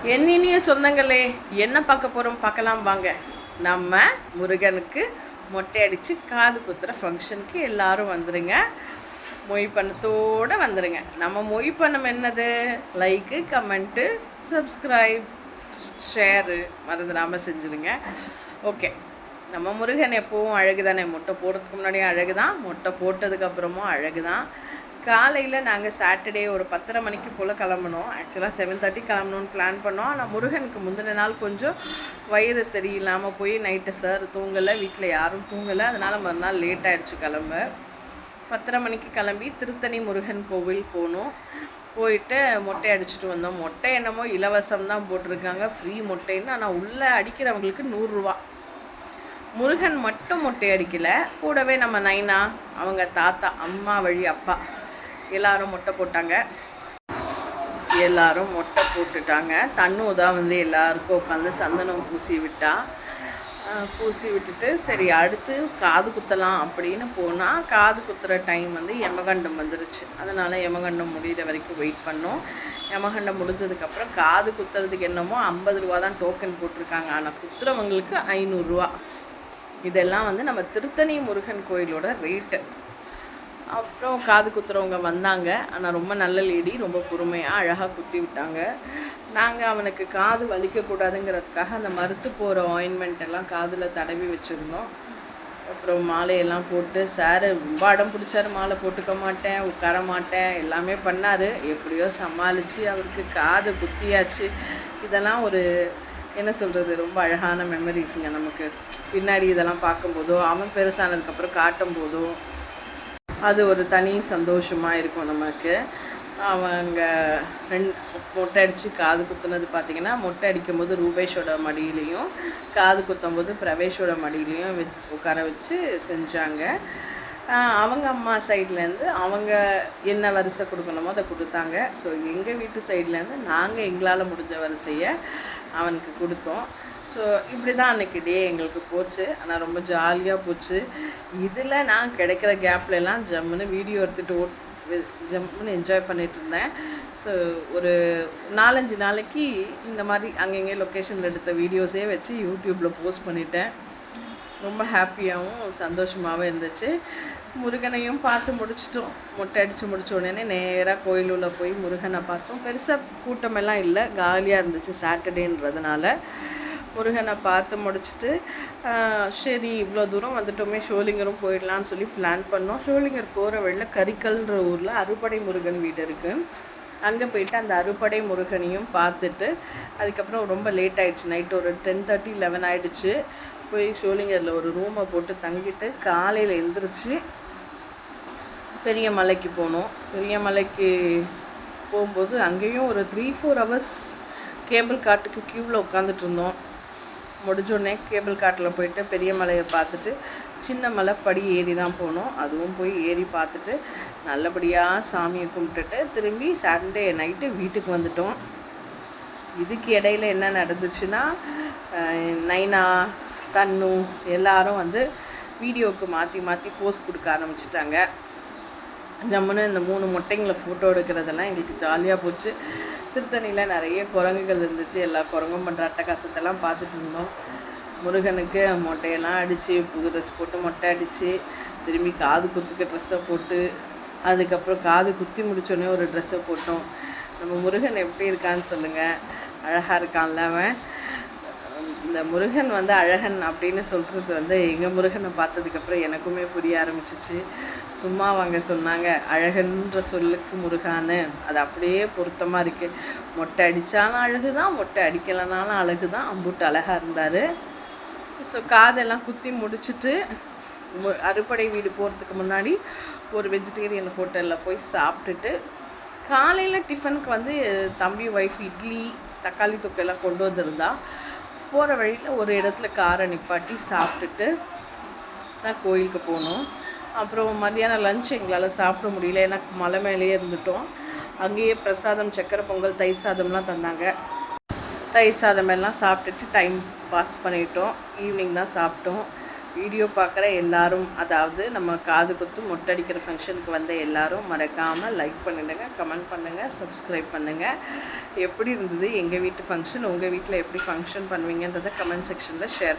என் இனிய சொந்தங்களே, என்ன பார்க்க போகிறோம் பார்க்கலாம் வாங்க. நம்ம முருகனுக்கு மொட்டை அடித்து காது குத்துற ஃபங்க்ஷனுக்கு எல்லாரும் வந்துடுங்க. மொய் பண்ணத்தோடு வந்துடுங்க. நம்ம மொய் பண்ணம் என்னது? லைக்கு, கமெண்ட்டு, சப்ஸ்கிரைப், ஷேரு மறந்துடாமல் செஞ்சுருங்க. ஓகே, நம்ம முருகன் எப்போவும் அழகு தானே. மொட்டை போடுறதுக்கு முன்னாடியும் அழகு தான், மொட்டை போட்டதுக்கப்புறமும் அழகு தான். காலையில் நாங்கள் சாட்டர்டே ஒரு 10:30 மணிக்கு போல் கிளம்புனோம். ஆக்சுவலாக 7:30 கிளம்பணுன்னு பிளான் பண்ணோம். ஆனால் முருகனுக்கு முந்தின நாள் கொஞ்சம் வயிறு சரியில்லாமல் போய் நைட்டு சார் தூங்கலை, வீட்டில் யாரும் தூங்கலை. அதனால் மறுநாள் லேட் ஆகிடுச்சு கிளம்ப. 10:30 மணிக்கு கிளம்பி திருத்தணி முருகன் கோவில் போனோம். போயிட்டு மொட்டை அடிச்சுட்டு வந்தோம். மொட்டை என்னமோ இலவசம் தான் போட்டிருக்காங்க, ஃப்ரீ மொட்டைன்னு. ஆனால் உள்ளே அடிக்கிறவங்களுக்கு 100 ரூபா. முருகன் மட்டும் மொட்டை அடிக்கலை, கூடவே நம்ம நைனா, அவங்க தாத்தா, அம்மா வழி அப்பா எல்லாரும் மொட்டை போட்டாங்க. எல்லாரும் மொட்டை போட்டுட்டாங்க. தன்னு தான் வந்து எல்லாருக்கும் உட்காந்து சந்தனம் பூசி விட்டுட்டு சரி அடுத்து காது குத்தலாம் அப்படின்னு போனால் காது குத்துற டைம் வந்து யமகண்டம் வந்துருச்சு. அதனால் யமகண்டம் முடிகிற வரைக்கும் வெயிட் பண்ணோம். யமகண்டம் முடிஞ்சதுக்கப்புறம் காது குத்துறதுக்கு என்னமோ 50 ரூபா தான் டோக்கன் போட்டிருக்காங்க. ஆனால் குத்துறவங்களுக்கு 500 ரூபா. இதெல்லாம் வந்து நம்ம திருத்தணி முருகன் கோயிலோட ரேட்டு. அப்புறம் காது குத்துறவங்க வந்தாங்க. ஆனால் ரொம்ப நல்ல லேடி, ரொம்ப பொறுமையாக அழகாக குத்தி விட்டாங்க. நாங்கள் அவனுக்கு காது வலிக்கக்கூடாதுங்கிறதுக்காக அந்த மறுத்து போகிற ஆயின்மெண்ட் எல்லாம் காதில் தடவி வச்சுருந்தோம். அப்புறம் மாலையெல்லாம் போட்டு சார் ரொம்ப அடம் பிடிச்சார். மாலை போட்டுக்க மாட்டேன், உட்கார மாட்டேன், எல்லாமே பண்ணார். எப்படியோ சமாளித்து அவருக்கு காது குத்தியாச்சு. இதெல்லாம் ஒரு என்ன சொல்கிறது, ரொம்ப அழகான மெமரிஸுங்க நமக்கு. பின்னாடி இதெல்லாம் பார்க்கும்போதோ அவன் பெருசானதுக்கப்புறம் காட்டும் போதோ அது ஒரு தனி சந்தோஷமாக இருக்கும் நமக்கு. அவங்க மொட்டை அடித்து காது குத்துனது பார்த்திங்கன்னா, மொட்டை அடிக்கும்போது ரூபேஷோட மடியிலையும் காது குத்தும்போது பிரவேஷோட மடியிலையும் உட்கார வச்சு செஞ்சாங்க. அவங்க அம்மா சைட்லேருந்து அவங்க என்ன வரிசை கொடுக்கணுமோ அதை கொடுத்தாங்க. ஸோ எங்கள் வீட்டு சைட்லேருந்து நாங்கள் எங்களால் முடிஞ்ச வரிசையை அவனுக்கு கொடுத்தோம். ஸோ இப்படி தான் அன்றைக்கி டே எங்களுக்கு போச்சு. ஆனால் ரொம்ப ஜாலியாக போச்சு. இதில் நான் கிடைக்கிற கேப்லலாம் ஜம்முன்னு வீடியோ எடுத்துகிட்டு ஜம்முன்னு என்ஜாய் பண்ணிகிட்டு இருந்தேன். ஸோ ஒரு 4-5 நாளைக்கு இந்த மாதிரி அங்கங்கே லொக்கேஷனில் எடுத்த வீடியோஸே வச்சு யூடியூப்பில் போஸ்ட் பண்ணிட்டேன். ரொம்ப ஹாப்பியாகவும் சந்தோஷமாகவும் இருந்துச்சு. முருகனையும் பார்த்து முடிச்சிட்டோம். மொட்டை அடித்து முடித்த உடனே நேராக கோயிலுள்ள போய் முருகனை பார்த்தோம். பெருசாக கூட்டமெல்லாம் இல்லை, காலியாக இருந்துச்சு சாட்டர்டேன்றதுனால. முருகனை பார்த்து முடிச்சுட்டு சரி இவ்வளோ தூரம் வந்துட்டோமே, ஷோலிங்கரும் போயிடலான்னு சொல்லி பிளான் பண்ணோம். ஷோலிங்கர் போகிற வழியில் கரிக்கல்ன்ற ஊரில் அறுபடை முருகன் வீடு இருக்குது. அங்கே போயிட்டு அந்த அறுபடை முருகனையும் பார்த்துட்டு அதுக்கப்புறம் ரொம்ப லேட் ஆகிடுச்சு. நைட்டு ஒரு 10:30, 11 ஆகிடுச்சு. போய் ஷோலிங்கரில் ஒரு ரூமை போட்டு தங்கிட்டு காலையில் எழுந்திரிச்சு பெரிய மலைக்கு போனோம். பெரிய மலைக்கு போகும்போது அங்கேயும் ஒரு 3-4 ஹவர்ஸ் கேபிள் காட்டுக்கு க்யூவில் உட்காந்துட்டு இருந்தோம். முடிஞ்சோடனே கேபிள் காட்டில் போயிட்டு பெரிய மலையை பார்த்துட்டு சின்ன மலை படி ஏறி தான் போனோம். அதுவும் போய் ஏறி பார்த்துட்டு நல்லபடியாக சாமியை கும்பிட்டுட்டு திரும்பி சண்டே நைட்டு வீட்டுக்கு வந்துட்டோம். இதுக்கு இடையில என்ன நடந்துச்சுன்னா, நைனா, தன்னு எல்லாரும் வந்து வீடியோவுக்கு மாற்றி மாற்றி போஸ்ட் கொடுக்க ஆரம்பிச்சிட்டாங்க. ஜம்முன்னு இந்த 3 மொட்டைங்களை ஃபோட்டோ எடுக்கிறதெல்லாம் எங்களுக்கு ஜாலியாக போச்சு. திருத்தணியில் நிறைய குரங்குகள் இருந்துச்சு. எல்லா குரங்கும் பண்ணுற அட்டகாசத்தெல்லாம் பார்த்துட்டு இருந்தோம். முருகனுக்கு மொட்டையெல்லாம் அடித்து புது ட்ரெஸ் போட்டு மொட்டை அடித்து திரும்பி காது குத்துக்க ட்ரெஸ்ஸை போட்டு அதுக்கப்புறம் காது குத்தி முடித்தோடனே ஒரு ட்ரெஸ்ஸை போட்டோம். நம்ம முருகன் எப்படி இருக்கான்னு சொல்லுங்கள். அழகாக இருக்கான்ல அவன். இந்த முருகன் வந்து அழகன் அப்படின்னு சொல்கிறது வந்து எங்கள் முருகனை பார்த்ததுக்கப்புறம் எனக்குமே புரிய ஆரம்பிச்சிச்சு. சும்மா அவங்க சொன்னாங்க அழகன்ற சொல்லுக்கு முருகான்னு. அது அப்படியே பொருத்தமாக இருக்குது. மொட்டை அடித்தாலும் அழகு தான், மொட்டை அடிக்கலைனாலும் அழகு தான். அம்புட்டு அழகாக இருந்தார். ஸோ காதெல்லாம் குத்தி முடிச்சுட்டு அறுபடை வீடு போகிறதுக்கு முன்னாடி ஒரு வெஜிடேரியன் ஹோட்டலில் போய் சாப்பிட்டுட்டு காலையில் டிஃபனுக்கு வந்து தம்பி ஒய்ஃப் இட்லி தக்காளி தொக்கையெல்லாம் கொண்டு வந்திருந்தா. போகிற வழியில் ஒரு இடத்துல காரை நிப்பாட்டி சாப்பிட்டுட்டு நான் கோயிலுக்கு போனோம். அப்புறம் மத்தியானம் லஞ்ச் எங்களால் சாப்பிட முடியல, ஏன்னா மலை மேலேயே இருந்துட்டோம். அங்கேயே பிரசாதம், சக்கரை பொங்கல், தயிர் சாதம்லாம் தந்தாங்க. தயிர் சாதம் எல்லாம் சாப்பிட்டுட்டு டைம் பாஸ் பண்ணிட்டோம். ஈவினிங் தான் சாப்பிட்டோம். வீடியோ பார்க்குற எல்லாரும், அதாவது நம்ம காது குத்து மொட்டடிக்கிற ஃபங்க்ஷனுக்கு வந்த எல்லாரும் மறக்காமல் லைக் பண்ணிடுங்க, கமெண்ட் பண்ணுங்கள், சப்ஸ்கிரைப் பண்ணுங்கள். எப்படி இருந்தது எங்கள் வீட்டு ஃபங்க்ஷன்? உங்கள் வீட்டில் எப்படி ஃபங்க்ஷன் பண்ணுவீங்கன்றதை கமெண்ட் செக்ஷனில் ஷேர்